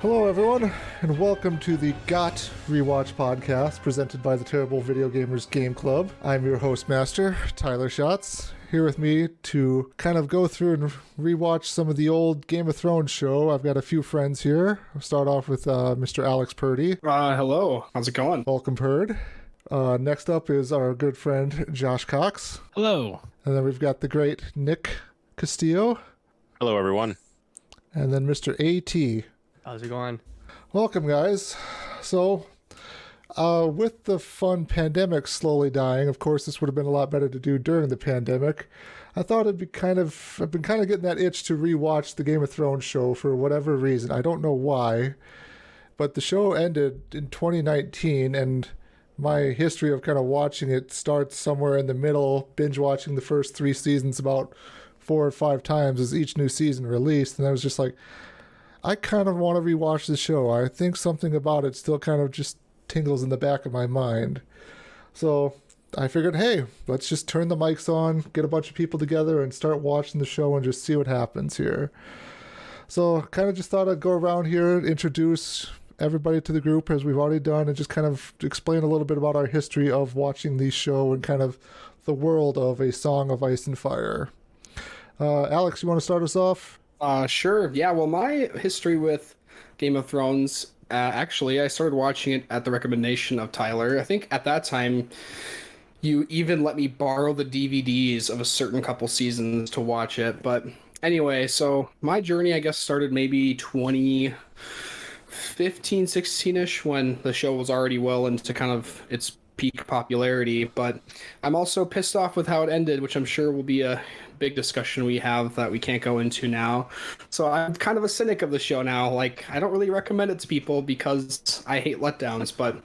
Hello, everyone, and welcome to the GoT Rewatch podcast presented by the Terrible Video Gamers Game Club. I'm your host master, Tyler Schatz. Here with me to kind of go through and rewatch some of the old Game of Thrones show. I've got a few friends here. I'll start off with Mr. Alex Purdy. Hello. How's it going? Welcome, Purd. Next up is our good friend, Josh Cox. Hello. And then we've got the great Nick Castillo. Hello, everyone. And then Mr. A.T. How's it going? Welcome, guys. So, with the fun pandemic slowly dying, of course, this would have been a lot better to do during the pandemic. I thought I've been kind of getting that itch to rewatch the Game of Thrones show for whatever reason. I don't know why, but the show ended in 2019, and my history of kind of watching it starts somewhere in the middle, binge watching the first 3 seasons about 4 or 5 times as each new season released, and I was just like, I kind of want to rewatch the show. I think something about it still kind of just tingles in the back of my mind. So I figured, hey, let's just turn the mics on, get a bunch of people together, and start watching the show and just see what happens here. So kind of just thought I'd go around here, introduce everybody to the group as we've already done, and just kind of explain a little bit about our history of watching the show and kind of the world of A Song of Ice and Fire. Alex, you want to start us off? Sure. Yeah, well, my history with Game of Thrones, actually, I started watching it at the recommendation of Tyler. I think at that time, you even let me borrow the DVDs of a certain couple seasons to watch it. But anyway, so my journey, I guess, started maybe 2015, 16-ish, when the show was already well into kind of its peak popularity. But I'm also pissed off with how it ended, which I'm sure will be a big discussion we have that we can't go into now. So I'm kind of a cynic of the show now. Like, I don't really recommend it to people because I hate letdowns, but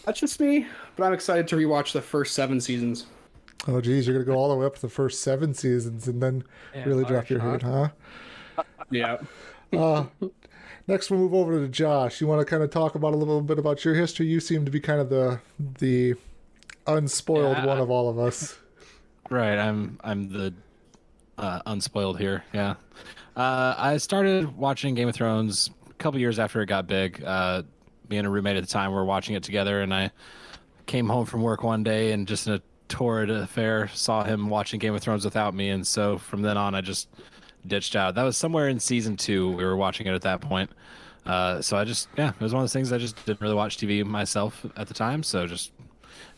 that's just me. But I'm excited to rewatch the first 7 seasons. Oh, geez, you're going to go all the way up to the first 7 seasons and then really drop your head, huh? Yeah. Next, we'll move over to Josh. You want to kind of talk about a little bit about your history? You seem to be kind of the unspoiled one of all of us. Right, I'm the unspoiled here. Yeah, I started watching Game of Thrones a couple years after it got big. Me and a roommate at the time were watching it together, and I came home from work one day and just in a torrid affair saw him watching Game of Thrones without me, and so from then on I just ditched out. That was somewhere in season 2. We were watching it at that point. So it was one of those things. I just didn't really watch TV myself at the time, so just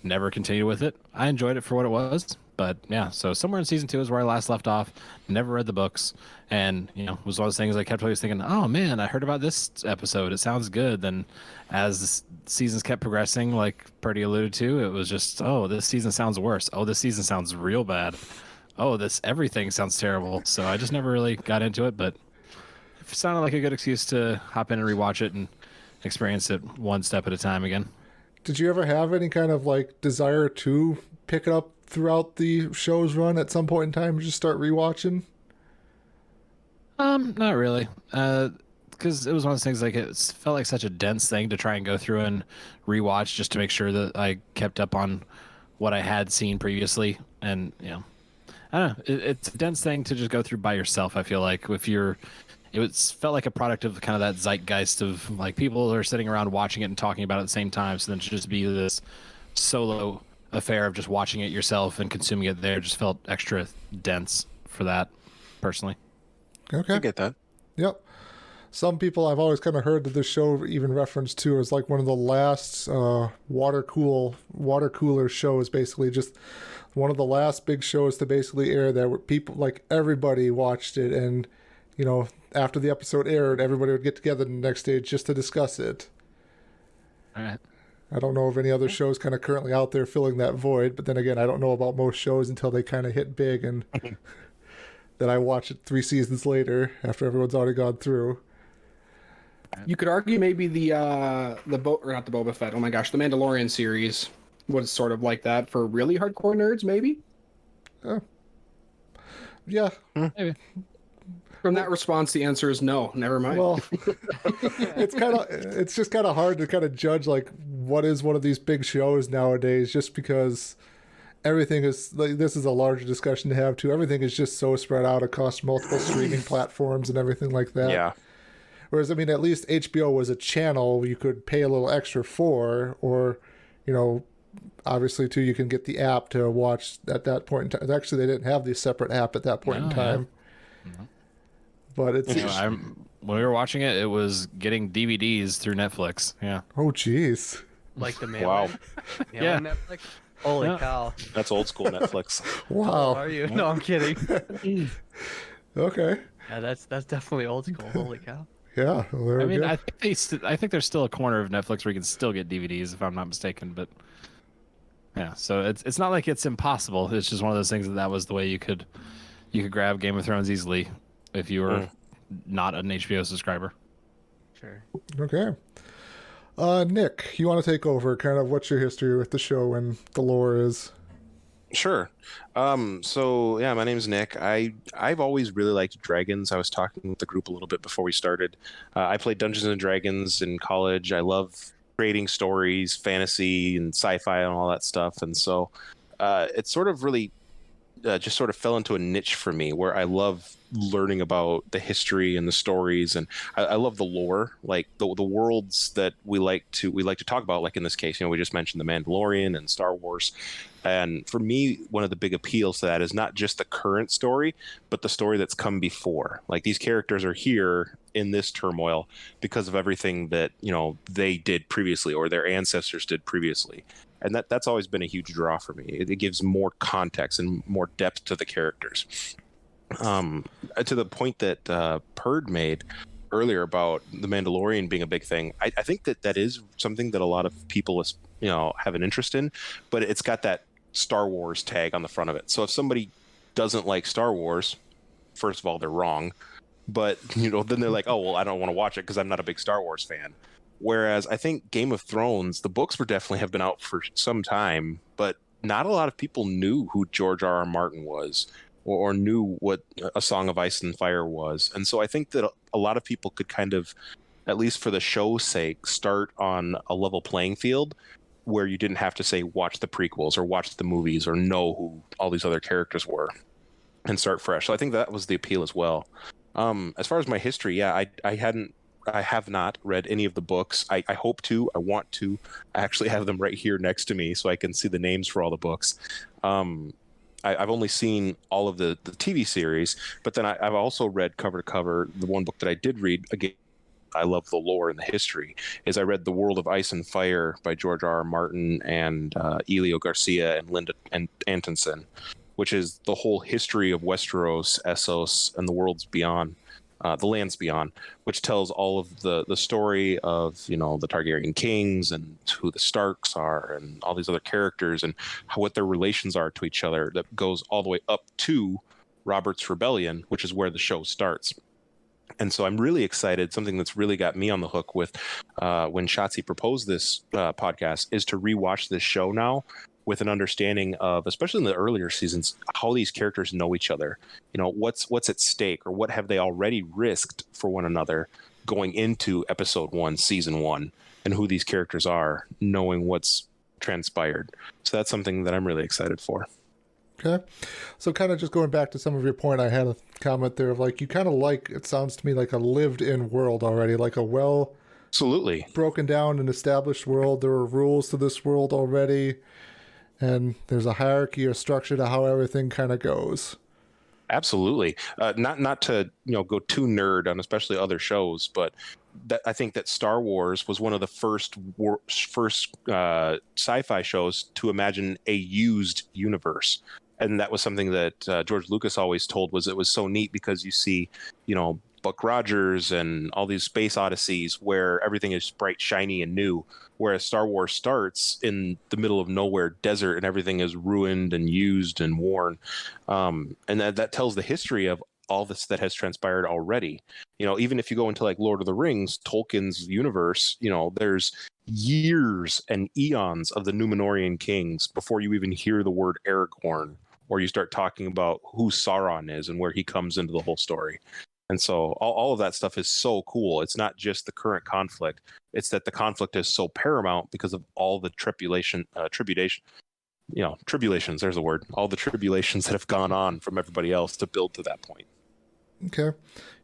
never continued with it. I enjoyed it for what it was, but yeah, so somewhere in season 2 is where I last left off. Never read the books, and it was one of those things I kept always thinking, oh man, I heard about this episode, it sounds good. Then as the seasons kept progressing, like Purdy alluded to, it was just, oh, this season sounds worse. Oh, this season sounds real bad. Oh, everything sounds terrible. So I just never really got into it, but it sounded like a good excuse to hop in and rewatch it and experience it one step at a time again. Did you ever have any kind of like desire to pick it up throughout the show's run at some point in time and just start rewatching? Not really. Because it was one of those things, like, it felt like such a dense thing to try and go through and rewatch just to make sure that I kept up on what I had seen previously. And, I don't know. It's a dense thing to just go through by yourself, I feel like. It felt like a product of kind of that zeitgeist of, like, people are sitting around watching it and talking about it at the same time. So then to just be this solo affair of just watching it yourself and consuming it there just felt extra dense for that, personally. Okay. I get that. Yep. Some people, I've always kind of heard that this show even referenced to as like one of the last water cooler shows, basically just one of the last big shows to basically air that were people, like, everybody watched it, and after the episode aired, everybody would get together the next day just to discuss it. All right. I don't know of any other shows kind of currently out there filling that void, but then again, I don't know about most shows until they kind of hit big, and then I watch it 3 seasons later after everyone's already gone through. You could argue maybe the Boba Fett, oh my gosh, the Mandalorian series was sort of like that for really hardcore nerds, maybe? Yeah. Maybe. From that response, the answer is no. Never mind. Well, it's just kind of hard to kind of judge, like, what is one of these big shows nowadays, just because everything is, like, this is a larger discussion to have too. Everything is just so spread out across multiple streaming platforms and everything like that. Yeah. Whereas, I mean, at least HBO was a channel you could pay a little extra for, or, you know, obviously, too, you can get the app to watch at that point in time. Actually, they didn't have the separate app at that point in time. No. But it's... You know, when we were watching it, it was getting DVDs through Netflix. Yeah. Oh, jeez. Like the mail. Wow. Yeah. Netflix. Holy cow. That's old school Netflix. Wow. Are you? No, I'm kidding. Okay. Yeah, that's definitely old school. Holy cow. Yeah. Well, there I we mean, go. I think there's still a corner of Netflix where you can still get DVDs, if I'm not mistaken. But yeah, so it's not like it's impossible. It's just one of those things that was the way you could grab Game of Thrones easily if you were not an HBO subscriber. Sure. Okay. Nick, you want to take over? Kind of what's your history with the show and the lore is? Sure. So yeah, my name's Nick. I've always really liked dragons. I was talking with the group a little bit before we started. I played Dungeons and Dragons in college. I love creating stories, fantasy and sci-fi and all that stuff. And so it sort of really just sort of fell into a niche for me where I love learning about the history and the stories, and I love the lore, like the worlds that we like to talk about. Like in this case, we just mentioned The Mandalorian and Star Wars, and for me, one of the big appeals to that is not just the current story, but the story that's come before. Like these characters are here in this turmoil because of everything that they did previously or their ancestors did previously. And that's always been a huge draw for me. It gives more context and more depth to the characters. To the point that Perd made earlier about The Mandalorian being a big thing, I think that is something that a lot of people have an interest in, but it's got that Star Wars tag on the front of it. So if somebody doesn't like Star Wars, first of all, they're wrong. But then they're like, oh well, I don't want to watch it because I'm not a big Star Wars fan. Whereas I think Game of Thrones, the books definitely have been out for some time, but not a lot of people knew who George R.R. Martin was or knew what A Song of Ice and Fire was. And so I think that a lot of people could kind of, at least for the show's sake, start on a level playing field where you didn't have to say watch the prequels or watch the movies or know who all these other characters were and start fresh. So I think that was the appeal as well. As far as my history, yeah, I have not read any of the books. I hope to. I want to. I actually have them right here next to me so I can see the names for all the books. I've only seen all of the TV series, but then I've also read cover to cover. The one book that I did read, again, I love the lore and the history, is I read The World of Ice and Fire by George R.R. Martin and Elio Garcia and Linda Antonsen, which is the whole history of Westeros, Essos, and the worlds beyond. The Lands Beyond, which tells all of the story of the Targaryen kings and who the Starks are and all these other characters and what their relations are to each other. That goes all the way up to Robert's Rebellion, which is where the show starts. And so I'm really excited. Something that's really got me on the hook with when Shotzi proposed this podcast is to rewatch this show now with an understanding of, especially in the earlier seasons, how these characters know each other. What's at stake, or what have they already risked for one another going into episode 1, season 1, and who these characters are, knowing what's transpired. So that's something that I'm really excited for. Okay. So kind of just going back to some of your point, I had a comment there of like, you kind of like, it sounds to me like a lived in world already, like a Absolutely. broken down and established world. There are rules to this world already. And there's a hierarchy or structure to how everything kind of goes. Absolutely. Not to go too nerd on especially other shows, but I think that Star Wars was one of the first sci-fi shows to imagine a used universe. And that was something that George Lucas always told was it was so neat because you see, Buck Rogers and all these space odysseys where everything is bright, shiny, and new. Whereas Star Wars starts in the middle of nowhere desert and everything is ruined and used and worn. And that tells the history of all this that has transpired already. Even if you go into like Lord of the Rings, Tolkien's universe, there's years and eons of the Númenórean kings before you even hear the word Aragorn, or you start talking about who Sauron is and where he comes into the whole story. And so all of that stuff is so cool. It's not just the current conflict. It's that the conflict is so paramount because of all the tribulations, there's the word, all the tribulations that have gone on from everybody else to build to that point. Okay.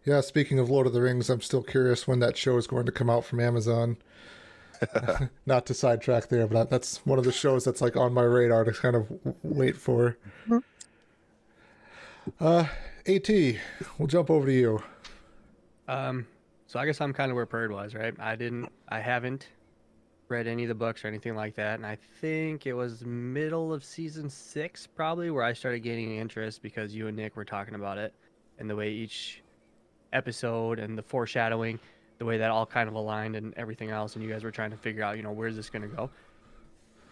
Yeah, speaking of Lord of the Rings, I'm still curious when that show is going to come out from Amazon. Not to sidetrack there, but that's one of the shows that's like on my radar to kind of wait for. AT, we'll jump over to you. So I guess I'm kind of where Perd was, right? I haven't read any of the books or anything like that, and I think it was middle of season 6 probably where I started gaining interest because you and Nick were talking about it and the way each episode and the foreshadowing, the way that all kind of aligned and everything else, and you guys were trying to figure out, where's this gonna go?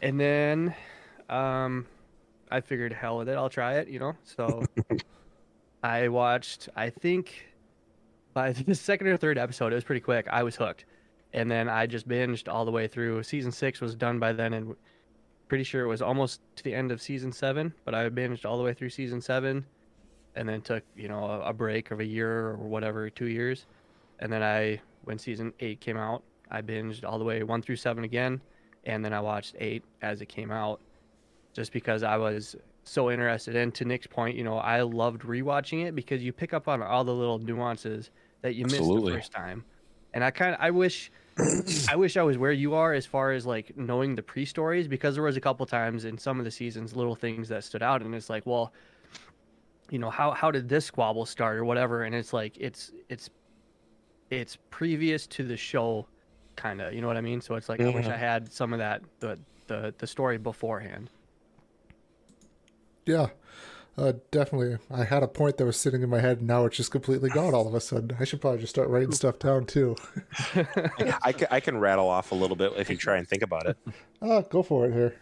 And then, I figured, hell with it, I'll try it, So I watched, I think, by the second or third episode, it was pretty quick. I was hooked, and then I just binged all the way through. Season 6 was done by then, and pretty sure it was almost to the end of season 7. But I binged all the way through season 7, and then took a break of a year or whatever, 2 years, and then when season 8 came out, I binged all the way 1 through 7 again, and then I watched 8 as it came out, just because I was so interested in. To Nick's point, I loved rewatching it because you pick up on all the little nuances that you missed the first time, and I wish I was where you are as far as like knowing the pre-stories, because there was a couple times in some of the seasons little things that stood out, and it's like, well, how did this squabble start or whatever, and it's like it's previous to the show, kind of, you know what I mean? So it's like I wish I had some of that, the story beforehand. Yeah, definitely. I had a point that was sitting in my head, and now it's just completely gone all of a sudden. I should probably just start writing stuff down too. I can rattle off a little bit if you try and think about it. Go for it here.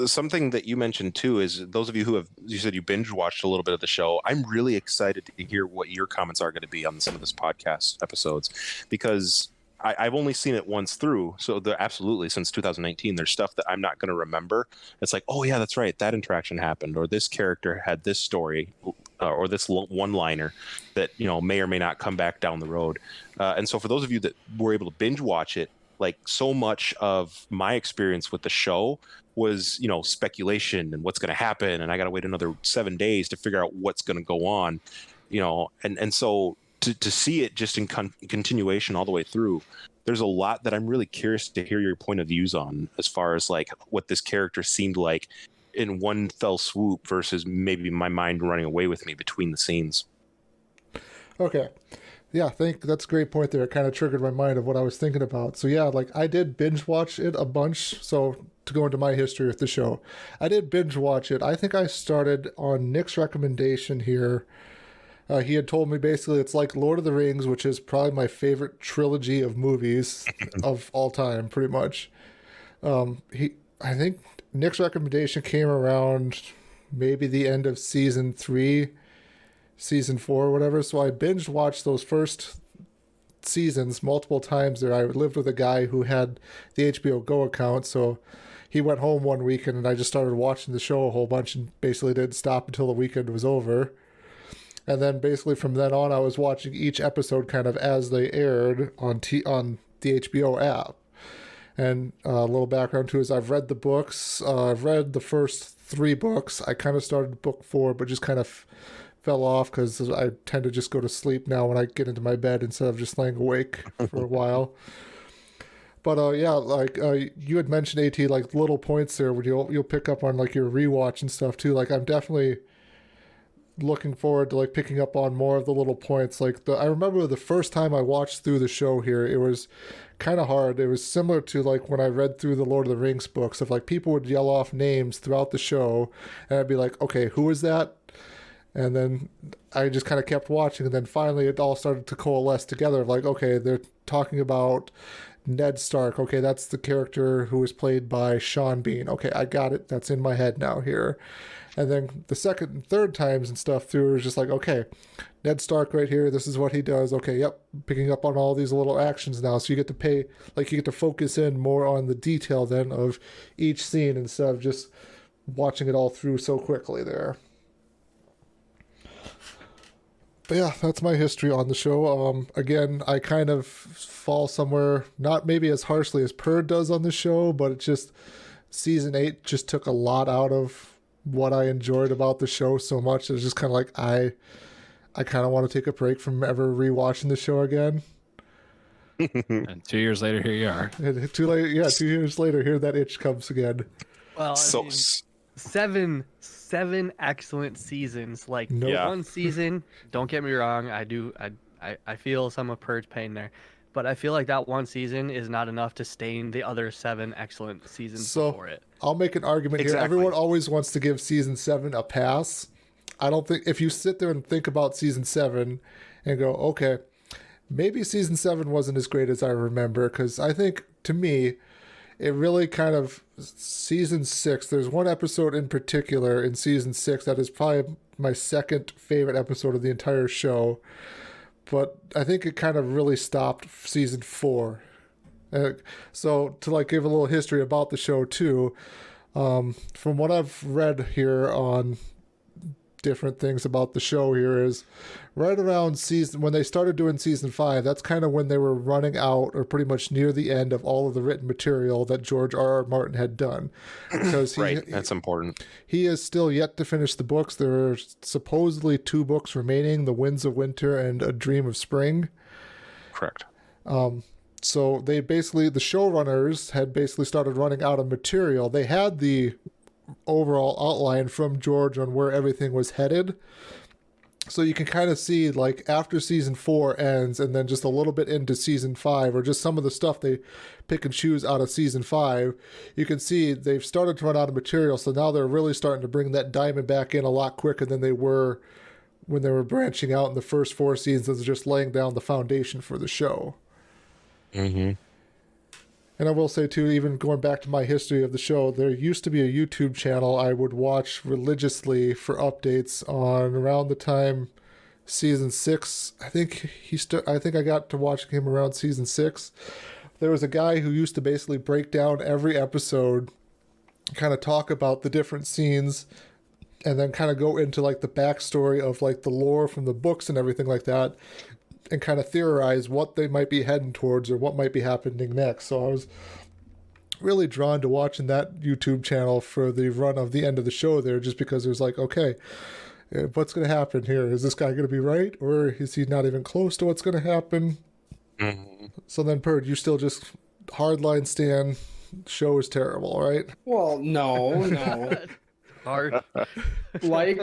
Something that you mentioned too is those of you who you said you binge watched a little bit of the show. I'm really excited to hear what your comments are going to be on some of this podcast episodes, because I've only seen it once through. So absolutely, since 2019, there's stuff that I'm not going to remember. It's like, oh yeah, that's right, that interaction happened, or this character had this story, or this one-liner that may or may not come back down the road. And so for those of you that were able to binge watch it, like, so much of my experience with the show was, speculation and what's going to happen, and I got to wait another 7 days to figure out what's going to go on, and so to see it just in continuation all the way through, there's a lot that I'm really curious to hear your point of views on, as far as like what this character seemed like in one fell swoop versus maybe my mind running away with me between the scenes. Okay. Yeah, I think that's a great point there. It kind of triggered my mind of what I was thinking about. So yeah, like I did binge watch it a bunch. So to go into my history with the show, I did binge watch it. I think I started on Nick's recommendation here. He had told me basically it's like Lord of the Rings, which is probably my favorite trilogy of movies of all time, pretty much. I think Nick's recommendation came around maybe the end of season 3, season 4, or whatever. So I binge watched those first seasons multiple times there. I lived with a guy who had the HBO Go account, so he went home one weekend and I just started watching the show a whole bunch and basically didn't stop until the weekend was over. And then basically from then on, I was watching each episode kind of as they aired on the HBO app. And a little background too is I've read the books. I've read the first 3 books. I kind of started book 4, but just kind of fell off because I tend to just go to sleep now when I get into my bed instead of just laying awake for a while. But yeah, like you had mentioned, AT, like little points there where you'll pick up on like your rewatch and stuff too. Like I'm definitely looking forward to like picking up on more of the little points. Like I remember the first time I watched through the show here, it was kind of hard. It was similar to like when I read through the Lord of the Rings books of like people would yell off names throughout the show and I'd be like, okay, who is that? And then I just kind of kept watching, and then finally it all started to coalesce together. Like, okay, they're talking about Ned Stark. Okay, that's the character who was played by Sean Bean. Okay, I got it. That's in my head now here. And then the second and third times and stuff through, it was just like, okay, Ned Stark right here. This is what he does. Okay, yep, picking up on all these little actions now. So you get to focus in more on the detail then of each scene instead of just watching it all through so quickly there. But yeah, that's my history on the show. Again, I kind of fall somewhere, not maybe as harshly as Perd does on the show, but it just, season 8 just took a lot out of what I enjoyed about the show so much. It's just kind of like, I kind of want to take a break from ever rewatching the show again. And 2 years later, here you are. And 2 years later, here that itch comes again. Well, So, seven excellent seasons. Like No. Yeah. one season, don't get me wrong, I feel some of Purge pain there. But I feel like that one season is not enough to stain the other 7 excellent seasons before it. I'll make an argument here. Exactly. Everyone always wants to give season 7 a pass. I don't think if you sit there and think about season 7 and go, okay, maybe season 7 wasn't as great as I remember, because I think to me, it really kind of season 6. There's one episode in particular in season 6 that is probably my second favorite episode of the entire show. But I think it kind of really stopped season 4. So to like give a little history about the show too, from what I've read here on different things about the show here is right around when they started doing season 5, that's kind of when they were running out or pretty much near the end of all of the written material that George R.R. Martin had done, because that's important. he is still yet to finish the books. There are supposedly 2 books remaining, The Winds of Winter and A Dream of Spring. Correct. So the showrunners had basically started running out of material. They had the overall outline from George on where everything was headed. So you can kind of see, like, after season 4 ends and then just a little bit into season 5, or just some of the stuff they pick and choose out of season 5, you can see they've started to run out of material. So now they're really starting to bring that diamond back in a lot quicker than they were when they were branching out in the first 4 seasons, just laying down the foundation for the show. Mm-hmm. And I will say, too, even going back to my history of the show, there used to be a YouTube channel I would watch religiously for updates on around the time season 6. I think I got to watching him around season 6. There was a guy who used to basically break down every episode, kind of talk about the different scenes, and then kind of go into like the backstory of like the lore from the books and everything like that, and kind of theorize what they might be heading towards or what might be happening next. So I was really drawn to watching that YouTube channel for the run of the end of the show there, just because it was like, okay, what's going to happen here? Is this guy going to be right, or is he not even close to what's going to happen? Mm-hmm. So then, Perd, you still just hardline stand, show is terrible, right? Well, no. Hard. like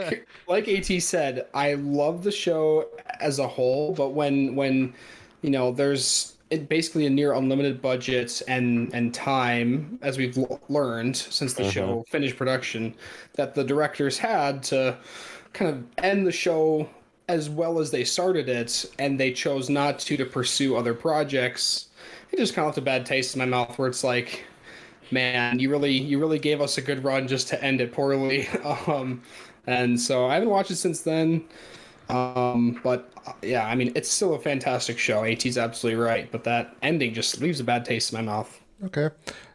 AT said, I love the show as a whole, but when there's basically a near unlimited budget and time, as we've learned since the show finished production, that the directors had to kind of end the show as well as they started it, and they chose not to pursue other projects. It just kind of left a bad taste in my mouth, where it's like, man, you really gave us a good run just to end it poorly. And so I haven't watched it since then. But yeah, I mean, it's still a fantastic show. AT's absolutely right, but that ending just leaves a bad taste in my mouth. Okay.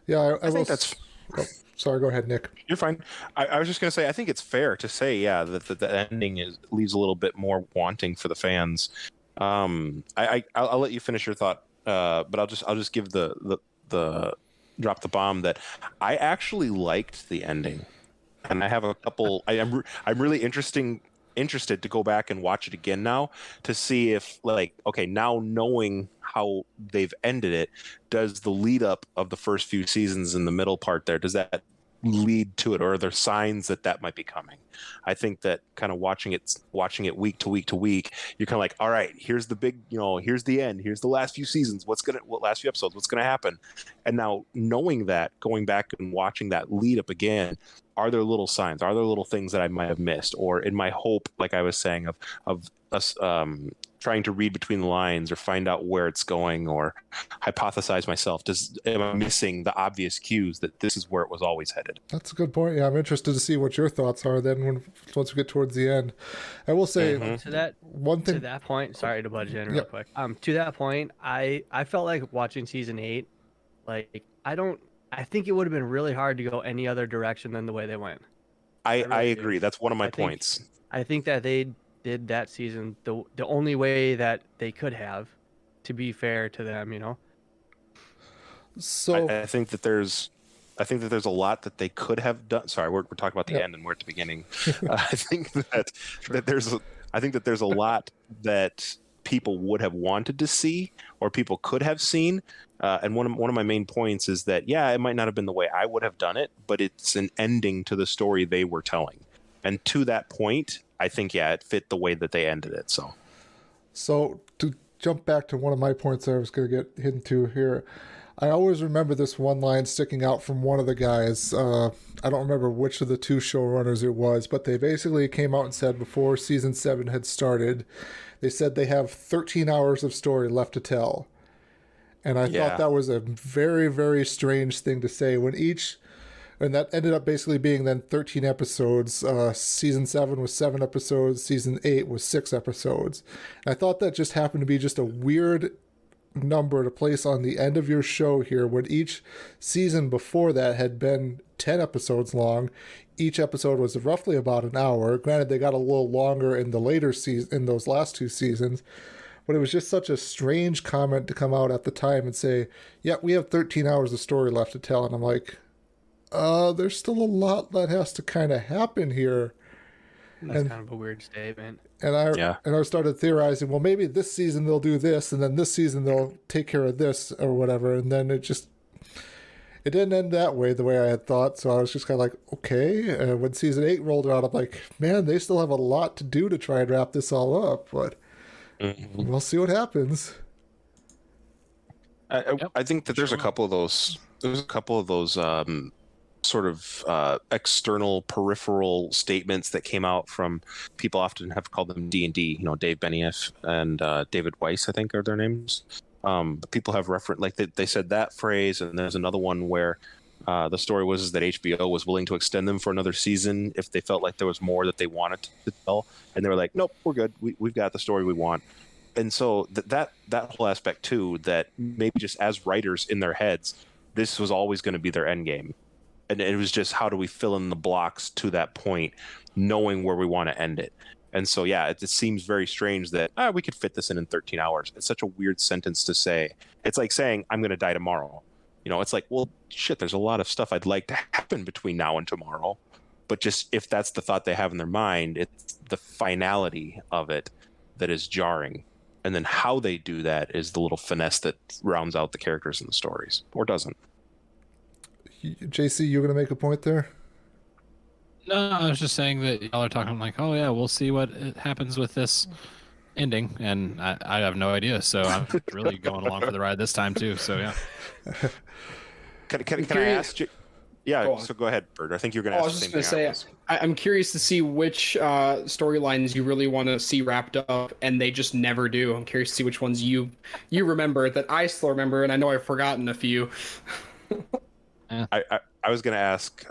Yeah, I think that's... Oh, sorry, go ahead, Nick. You're fine. I was just going to say, I think it's fair to say, yeah, that the ending leaves a little bit more wanting for the fans. I'll let you finish your thought, but I'll just give the drop the bomb that I actually liked the ending, and I have a couple. I'm really interested to go back and watch it again now to see if, like, okay, now knowing how they've ended it, does the lead up of the first few seasons in the middle part there, does that lead to it, or are there signs that might be coming? I think that kind of watching it week to week to week, you're kind of like, all right, here's the big, here's the end, here's the last few seasons, last few episodes, what's gonna happen? And now knowing that, going back and watching that lead up again, are there little signs, are there little things that I might have missed, or in my hope, like I was saying, of us trying to read between the lines or find out where it's going, or hypothesize myself, am I missing the obvious cues that this is where it was always headed? That's a good point. Yeah, I'm interested to see what your thoughts are then once we get towards the end. I will say to that point, sorry to budge in real quick. To that point, I felt like watching season 8, like I think it would have been really hard to go any other direction than the way they went. I agree. That's one of my points. I think that they did that season the only way that they could have, to be fair to them, So I think that there's a lot that they could have done. Sorry, we're talking about the end and we're at the beginning. I think that there's I think that there's a lot that people would have wanted to see or people could have seen. And one of my main points is that, yeah, it might not have been the way I would have done it, but it's an ending to the story they were telling. And to that point, I think, yeah, it fit the way that they ended it. So to jump back to one of my points I was going to get into here, I always remember this one line sticking out from one of the guys. I don't remember which of the two showrunners it was, but they basically came out and said before season 7 had started, they said they have 13 hours of story left to tell. And I thought that was a very, very strange thing to say and that ended up basically being then 13 episodes. Season 7 was 7 episodes. Season 8 was 6 episodes. And I thought that just happened to be just a weird number to place on the end of your show here, when each season before that had been 10 episodes long. Each episode was roughly about an hour. Granted, they got a little longer in the later season, in those last 2 seasons, but it was just such a strange comment to come out at the time and say, yeah, we have 13 hours of story left to tell. And I'm like, there's still a lot that has to kind of happen here. That's kind of a weird statement. And I started theorizing, well, maybe this season they'll do this, and then this season they'll take care of this or whatever. And then it didn't end that way, the way I had thought. So I was just kind of like, okay. When season 8 rolled around, I'm like, man, they still have a lot to do to try and wrap this all up. But we'll see what happens. I think that there's a couple of those. There's a couple of those sort of external peripheral statements that came out from people. Often have called them D&D, Dave Benioff and David Weiss, I think are their names. But people have referenced, like they said that phrase, and there's another one where the story was that HBO was willing to extend them for another season if they felt like there was more that they wanted to tell, and they were like, nope, we're good, we've got the story we want. And so that whole aspect too, that maybe just as writers in their heads, this was always going to be their end game. And it was just, how do we fill in the blocks to that point, knowing where we want to end it? And so, yeah, it seems very strange that we could fit this in 13 hours. It's such a weird sentence to say. It's like saying, I'm going to die tomorrow. It's like, well, shit, there's a lot of stuff I'd like to happen between now and tomorrow. But just if that's the thought they have in their mind, it's the finality of it that is jarring. And then how they do that is the little finesse that rounds out the characters and the stories, or doesn't. JC, you're going to make a point there? No, I was just saying that y'all are talking like, oh yeah, we'll see what happens with this ending, and I have no idea, so I'm really going along for the ride this time too. So yeah. Can I ask you? Yeah, so go ahead, Bert. I think you're going to ask. I was just going to say, I'm curious to see which storylines you really want to see wrapped up, and they just never do. I'm curious to see which ones you remember that I still remember, and I know I've forgotten a few. I was going to ask,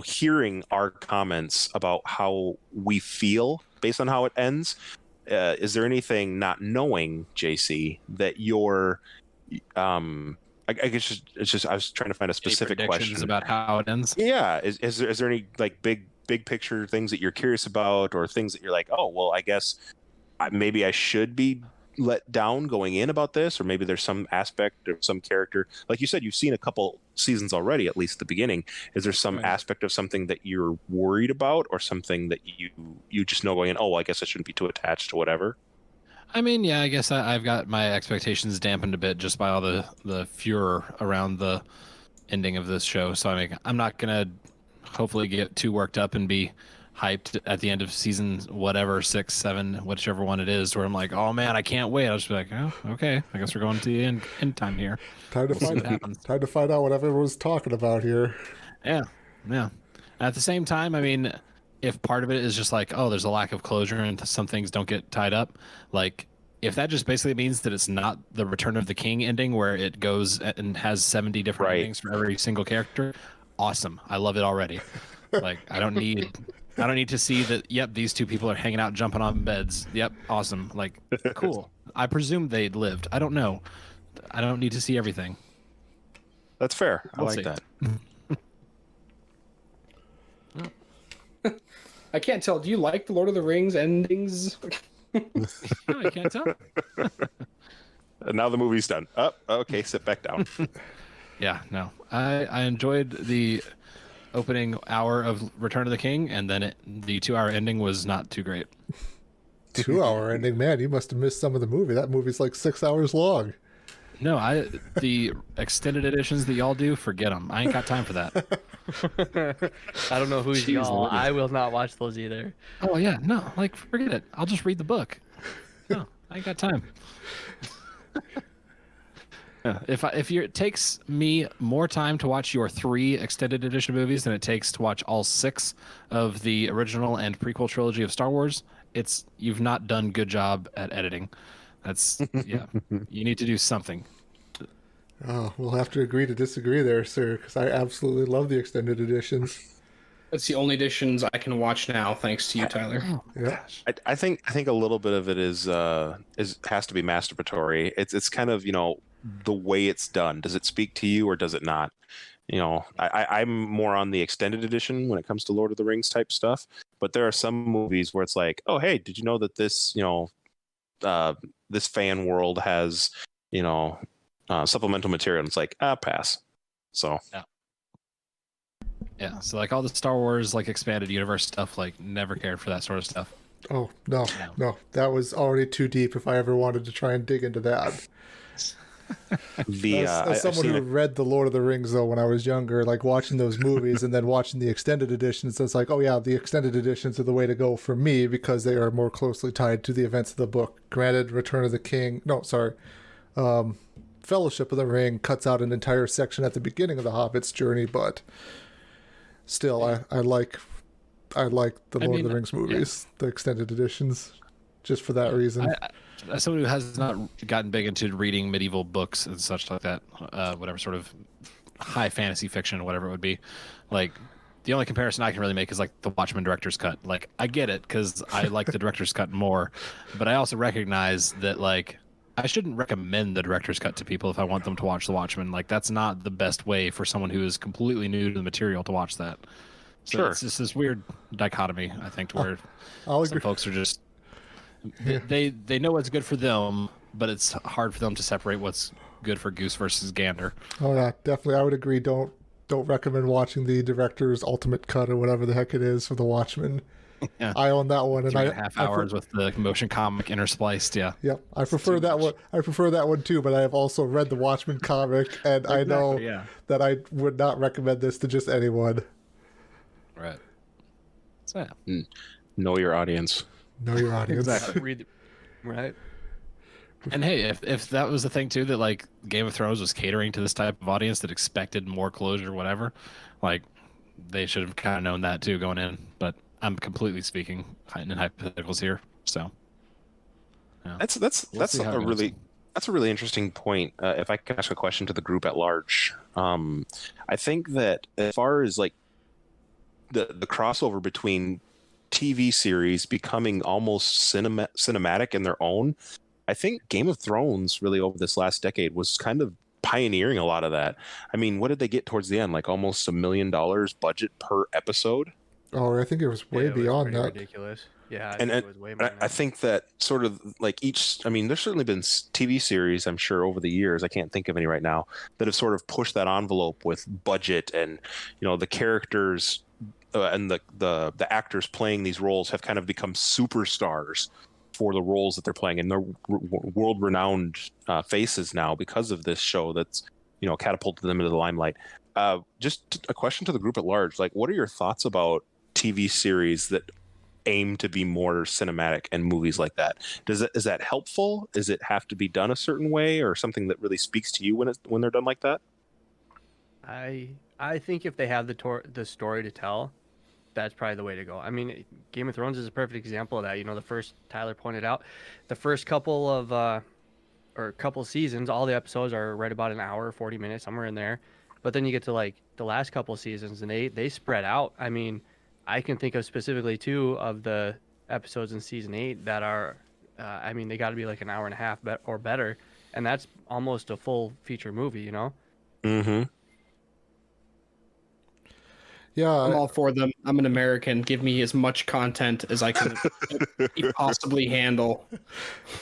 hearing our comments about how we feel based on how it ends, is there anything, not knowing, JC, that you're, I guess it's just I was trying to find a specific question about how it ends. Yeah, is there any like big picture things that you're curious about, or things that you're like, oh well, I guess maybe I should be let down going in about this, or maybe there's some aspect of some character, like you said, you've seen a couple seasons already, at least at the beginning. Is there some aspect of something that you're worried about, or something that you just know going in, oh, I guess I shouldn't be too attached to whatever? I mean, yeah, I guess I've got my expectations dampened a bit just by all the furor around the ending of this show. So I'm not gonna hopefully get too worked up and be hyped at the end of season whatever, 6, 7, whichever one it is, where I'm like, oh man, I can't wait. I'll just be like, oh, okay, I guess we're going to the end time here. Time to find out what everyone's talking about here. Yeah. At the same time, I mean, if part of it is just like, oh, there's a lack of closure and some things don't get tied up, like if that just basically means that it's not the Return of the King ending where it goes and has 70 different endings for every single character, awesome. I love it already. Like I don't need to see that, yep, these two people are hanging out jumping on beds. Yep, awesome. Like cool. I presume they'd lived. I don't know. I don't need to see everything. That's fair. I like that. I can't tell. Do you like the Lord of the Rings endings? No, I can't tell. And now the movie's done. Oh, okay, sit back down. Yeah, no. I enjoyed the opening hour of Return of the King, and then the 2-hour ending was not too great. 2-hour ending, man, you must have missed some of the movie. That movie's like 6 hours long. No, the extended editions that y'all do, forget them. I ain't got time for that. I don't know who's Jeez y'all. Louise. I will not watch those either. Oh yeah, no, like forget it. I'll just read the book. No, I ain't got time. Yeah, it takes me more time to watch your 3 extended edition movies than it takes to watch all 6 of the original and prequel trilogy of Star Wars, you've not done good job at editing. That's yeah. You need to do something. Oh, we'll have to agree to disagree there, sir, because I absolutely love the extended editions. That's the only editions I can watch now, thanks to you, Tyler. Oh, Yeah. I think a little bit of it is has to be masturbatory. It's kind of, the way it's done. Does it speak to you or does it not? I'm more on the extended edition when it comes to Lord of the Rings type stuff. But there are some movies where it's like, oh hey, did you know that this this fan world has supplemental material? And it's like, pass. So yeah. So like all the Star Wars like expanded universe stuff, like never cared for that sort of stuff. Oh, no. That was already too deep if I ever wanted to try and dig into that. As someone who read the Lord of the Rings, though, when I was younger, like watching those movies and then watching the extended editions, it's like, oh yeah, the extended editions are the way to go for me because they are more closely tied to the events of the book. Granted, Fellowship of the Ring cuts out an entire section at the beginning of the Hobbit's journey, but still, I like the Lord of the Rings movies, the extended editions, just for that reason. As someone who has not gotten big into reading medieval books and such like that, whatever sort of high fantasy fiction, whatever it would be, like the only comparison I can really make is like the Watchmen director's cut. Like I get it because I like the director's cut more, but I also recognize that like I shouldn't recommend the director's cut to people if I want them to watch The Watchmen. Like that's not the best way for someone who is completely new to the material to watch that. So Sure. It's just this weird dichotomy, I think, to where I'll some agree. folks are just they know what's good for them, but it's hard for them to separate what's good for goose versus gander. Oh yeah, definitely. I would agree. Don't recommend watching the director's ultimate cut or whatever the heck it is for The Watchmen. Yeah. I own that one, and 3.5 hours with the motion comic interspliced. Yeah. Yep, I prefer that one. I prefer that one too. But I have also read the Watchmen comic, and I know that I would not recommend this to just anyone. Right. So yeah. Know your audience. Know your audience. Exactly. Right. And hey, if that was the thing too, that like Game of Thrones was catering to this type of audience that expected more closure, whatever, like they should have kind of known that too going in. But I'm completely speaking in hypotheticals here, so yeah. That's see how a it goes. really interesting point. If I can ask a question to the group at large, I think that as far as like the crossover between TV series becoming almost cinematic in their own, I think Game of Thrones really over this last decade was kind of pioneering a lot of that. I mean, what did they get towards the end? Like almost $1 million budget per episode. Oh, I think it was way beyond that. Ridiculous. Yeah, I And think it was way more than I think that sort of like there's certainly been TV series, I'm sure, over the years, I can't think of any right now, that have sort of pushed that envelope with budget and, the characters and the actors playing these roles have kind of become superstars for the roles that they're playing, and they're world-renowned faces now because of this show that's catapulted them into the limelight. Just a question to the group at large: like, what are your thoughts about TV series that aim to be more cinematic and movies like that? Is that helpful? Does it have to be done a certain way, or something that really speaks to you when they're done like that? I think if they have the story to tell, that's probably the way to go. I mean, Game of Thrones is a perfect example of that. The first, Tyler pointed out, the first couple of couple seasons, all the episodes are right about an hour, 40 minutes, somewhere in there. But then you get to like the last couple of seasons, and they spread out. I mean, I can think of specifically 2 of the episodes in season 8 that are, they got to be like an hour and a half or better, and that's almost a full feature movie. Mm-hmm. Yeah, I'm all for them. I'm an American. Give me as much content as I can possibly handle.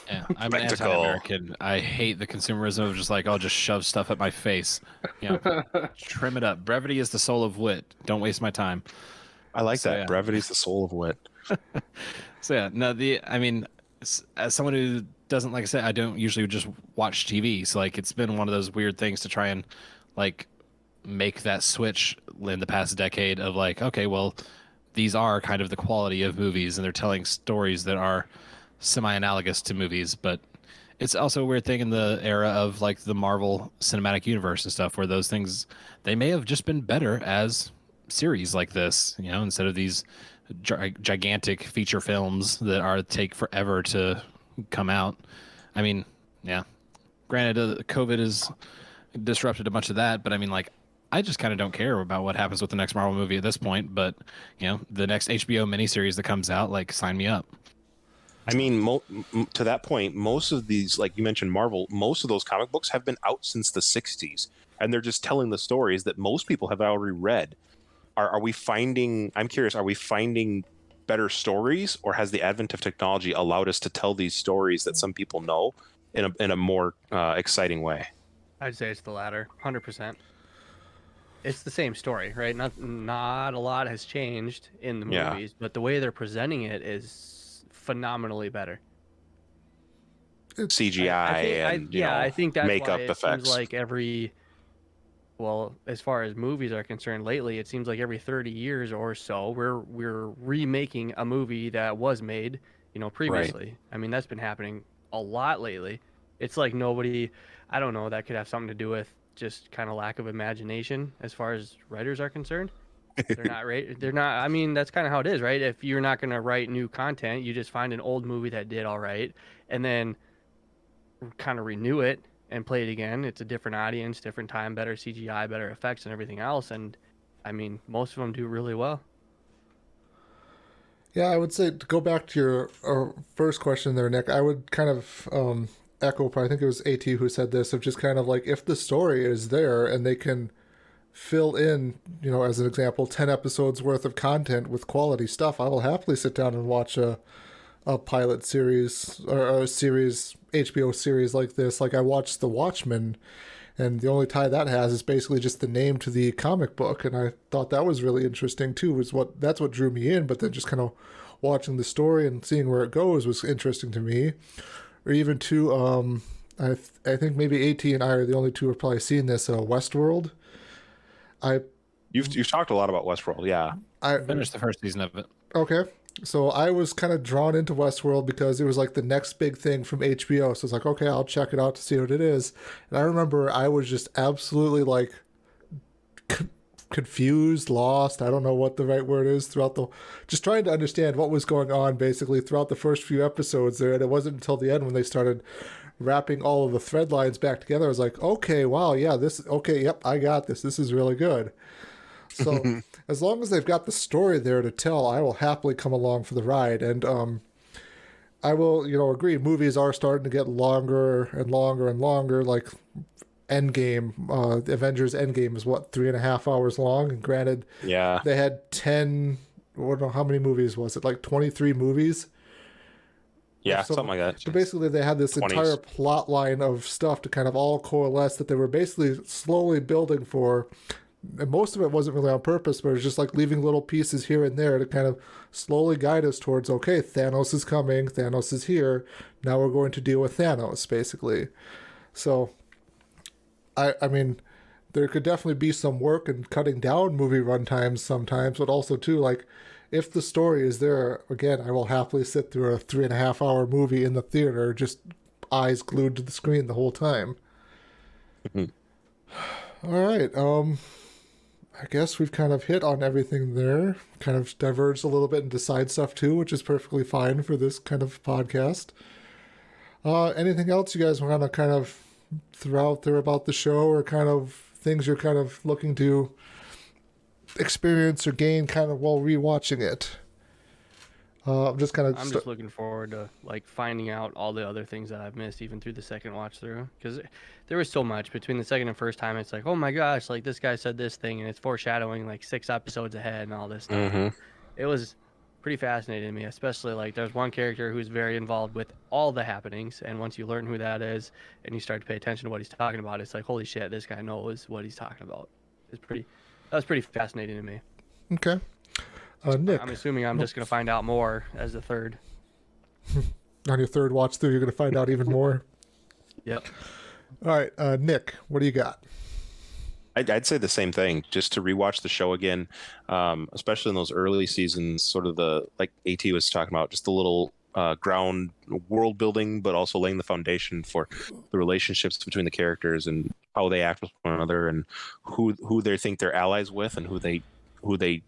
Yeah, I'm Spectacle. anti-American. I hate the consumerism of just like, I'll just shove stuff at my face. Trim it up. Brevity is the soul of wit. Don't waste my time. I like So, that. yeah. Brevity's the soul of wit. So yeah, no, as someone who doesn't, like I said, I don't usually just watch TV. So like it's been one of those weird things to try and like make that switch in the past decade of like, okay, well, these are kind of the quality of movies and they're telling stories that are semi-analogous to movies, but it's also a weird thing in the era of like the Marvel Cinematic Universe and stuff where those things, they may have just been better as series like this, you know, instead of these gigantic feature films that take forever to come out. I mean, yeah, granted, COVID has disrupted a bunch of that, but I mean, like, I just kind of don't care about what happens with the next Marvel movie at this point. But you know, the next HBO miniseries that comes out, like, sign me up. I mean, to that point, most of these, like you mentioned, Marvel, most of those comic books have been out since the '60s, and they're just telling the stories that most people have already read. Are we finding? I'm curious. Are we finding better stories, or has the advent of technology allowed us to tell these stories that some people know in a more exciting way? I'd say it's the latter, 100%. It's the same story, right? Not a lot has changed in the Yeah. movies, but the way they're presenting it is phenomenally better. CGI I think that's makeup why it effects. seems like as far as movies are concerned lately, it seems like every 30 years or so, we're remaking a movie that was made, previously. Right. I mean, that's been happening a lot lately. It's like I don't know, that could have something to do with just kind of lack of imagination as far as writers are concerned. They're not, I mean, that's kind of how it is, right? If you're not going to write new content, you just find an old movie that did all right and then kind of renew it and play it again. It's a different audience, different time, better CGI, better effects and everything else. And I mean, most of them do really well. Yeah, I would say, to go back to your first question there, Nick, I would kind of echo, I think it was AT who said this, of just kind of like, if the story is there and they can fill in, as an example, 10 episodes worth of content with quality stuff, I will happily sit down and watch a pilot series or a series, HBO series like this. Like, I watched The Watchmen, and the only tie that has is basically just the name to the comic book, and I thought that was really interesting too. That's what drew me in, but then just kind of watching the story and seeing where it goes was interesting to me. Or even to I think maybe AT and I are the only two who have probably seen this, Westworld. You've talked a lot about Westworld, yeah. I finished the first season of it. Okay. So I was kind of drawn into Westworld because it was like the next big thing from HBO. So it's like, okay, I'll check it out to see what it is. And I remember I was just absolutely like confused, lost. I don't know what the right word is just trying to understand what was going on basically throughout the first few episodes there. And it wasn't until the end when they started wrapping all of the thread lines back together. I was like, okay, wow, yeah, yep, I got this. This is really good. So as long as they've got the story there to tell, I will happily come along for the ride. And I will, agree, movies are starting to get longer and longer and longer. Like Endgame, Avengers Endgame is 3.5 hours long. And granted, yeah, they had 10, I don't know, how many movies was it? Like 23 movies? Yeah, something like that. So basically they had this 20s. entire plot line of stuff to kind of all coalesce that they were basically slowly building for. And most of it wasn't really on purpose, but it was just like leaving little pieces here and there to kind of slowly guide us towards, okay, Thanos is coming, Thanos is here, now we're going to deal with Thanos, basically. So, I mean, there could definitely be some work in cutting down movie runtimes sometimes, but also, too, like, if the story is there, again, I will happily sit through a 3.5 hour movie in the theater, just eyes glued to the screen the whole time. All right, I guess we've kind of hit on everything there, kind of diverged a little bit into side stuff too, which is perfectly fine for this kind of podcast. Anything else you guys want to kind of throw out there about the show, or kind of things you're kind of looking to experience or gain kind of while rewatching it? I'm just looking forward to like finding out all the other things that I've missed even through the second watch through, because there was so much between the second and first time. It's like, oh my gosh, like this guy said this thing and it's foreshadowing like 6 episodes ahead and all this stuff. Mm-hmm. It was pretty fascinating to me, especially like there's one character who's very involved with all the happenings, and once you learn who that is and you start to pay attention to what he's talking about, it's like, holy shit, this guy knows what he's talking about. That was pretty fascinating to me. Okay. Nick. I'm assuming I'm just going to find out more as the third. on your third watch through, you're going to find out even more. Yep. All right, Nick, what do you got? I'd say the same thing. Just to rewatch the show again, especially in those early seasons, sort of like AT was talking about, just a little ground world building, but also laying the foundation for the relationships between the characters and how they act with one another, and who they think they're allies with, and who they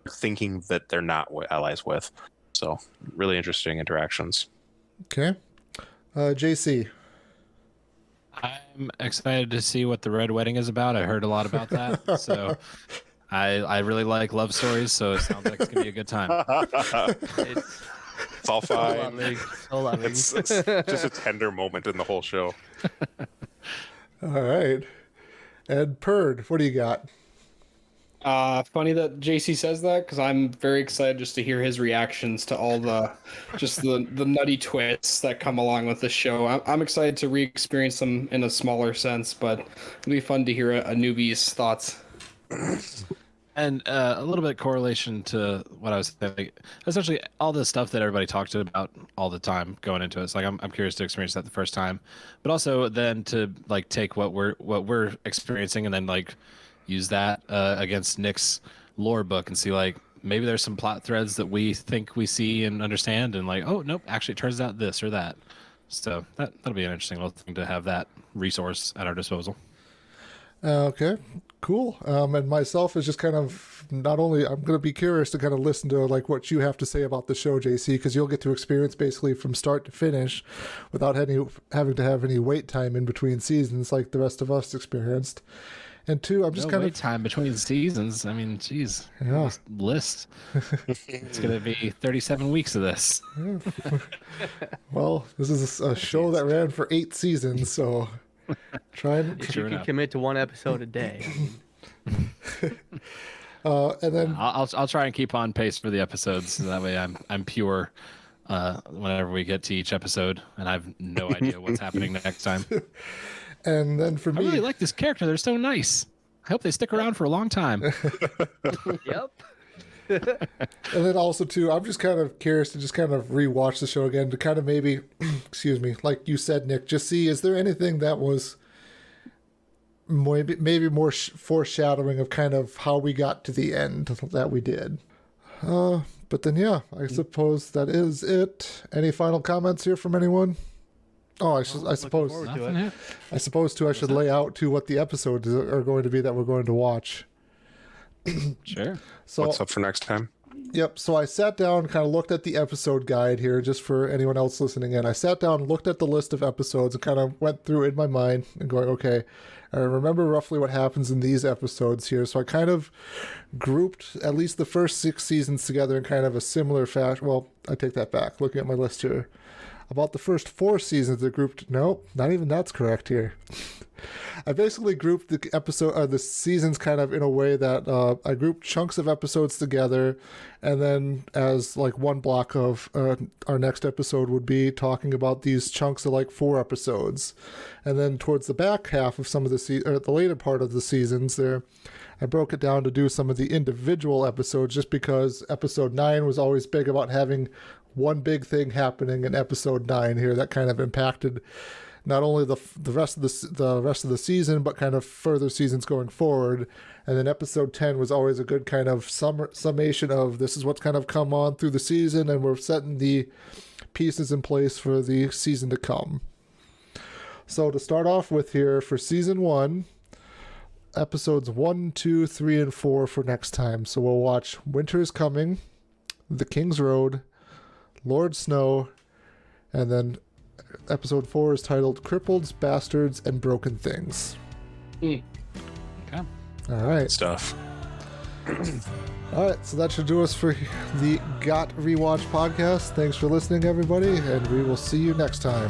thinking that they're not allies with. So really interesting interactions. Okay, JC. I'm excited to see what the Red Wedding is about. I heard a lot about that, so I really like love stories. So it sounds like it's gonna be a good time. It's all fine. It's just a tender moment in the whole show. All right, and Perd, what do you got? Funny that JC says that, because I'm very excited just to hear his reactions to all the nutty twists that come along with the show. I'm excited to re-experience them in a smaller sense, but it'll be fun to hear a newbie's thoughts. And a little bit correlation to what I was saying. Essentially, all the stuff that everybody talked about all the time going into it. It's like I'm curious to experience that the first time, but also then to like take what we're experiencing and then like use that against Nick's lore book and see like maybe there's some plot threads that we think we see and understand, and like, oh nope, actually it turns out this or that. So that'll be an interesting little thing to have that resource at our disposal. Okay, cool. And myself is just kind of, not only I'm going to be curious to kind of listen to like what you have to say about the show, JC, because you'll get to experience basically from start to finish without having to have any wait time in between seasons like the rest of us experienced. And two, I'm just no kind wait of time between seasons. I mean, geez, yeah. List. It's gonna be 37 weeks of this. Yeah. Well, this is a show that ran for 8 seasons, so trying. If you can commit to one episode a day. And then I'll try and keep on pace for the episodes, so that way I'm pure whenever we get to each episode, and I have no idea what's happening next time. And then for me, I really like this character. They're so nice. I hope they stick around for a long time. Yep. And then also too, I'm just kind of curious to just kind of rewatch the show again to kind of maybe, excuse me, like you said, Nick, just see, is there anything that was maybe more foreshadowing of kind of how we got to the end that we did. But then, yeah, I suppose that is it. Any final comments here from anyone? Oh, I suppose I should lay out to what the episodes are going to be that we're going to watch. Sure. So what's up for next time? Yep. So I sat down, kind of looked at the episode guide here, just for anyone else listening in. I sat down, looked at the list of episodes, and kind of went through in my mind and going, okay, I remember roughly what happens in these episodes here. So I kind of grouped at least the first 6 seasons together in kind of a similar fashion. Well, I take that back. Looking at my list here. About the first 4 seasons, they're grouped. Nope, not even that's correct here. I basically grouped the seasons kind of in a way that I grouped chunks of episodes together, and then as like one block of our next episode would be talking about these chunks of like 4 episodes, and then towards the back half of some of the later part of the seasons there, I broke it down to do some of the individual episodes, just because episode 9 was always big about having one big thing happening in episode 9 here that kind of impacted not only the rest of the season, but kind of further seasons going forward. And then episode 10 was always a good kind of summation of this is what's kind of come on through the season, and we're setting the pieces in place for the season to come. So to start off with here for season 1, episodes 1, 2, 3, and 4 for next time. So we'll watch Winter is Coming, The King's Road, Lord Snow, and then episode 4 is titled Crippled, Bastards, and Broken Things. Okay. All right. Good stuff. All right, so that should do us for the GoT Rewatch podcast. Thanks for listening, everybody, and we will see you next time.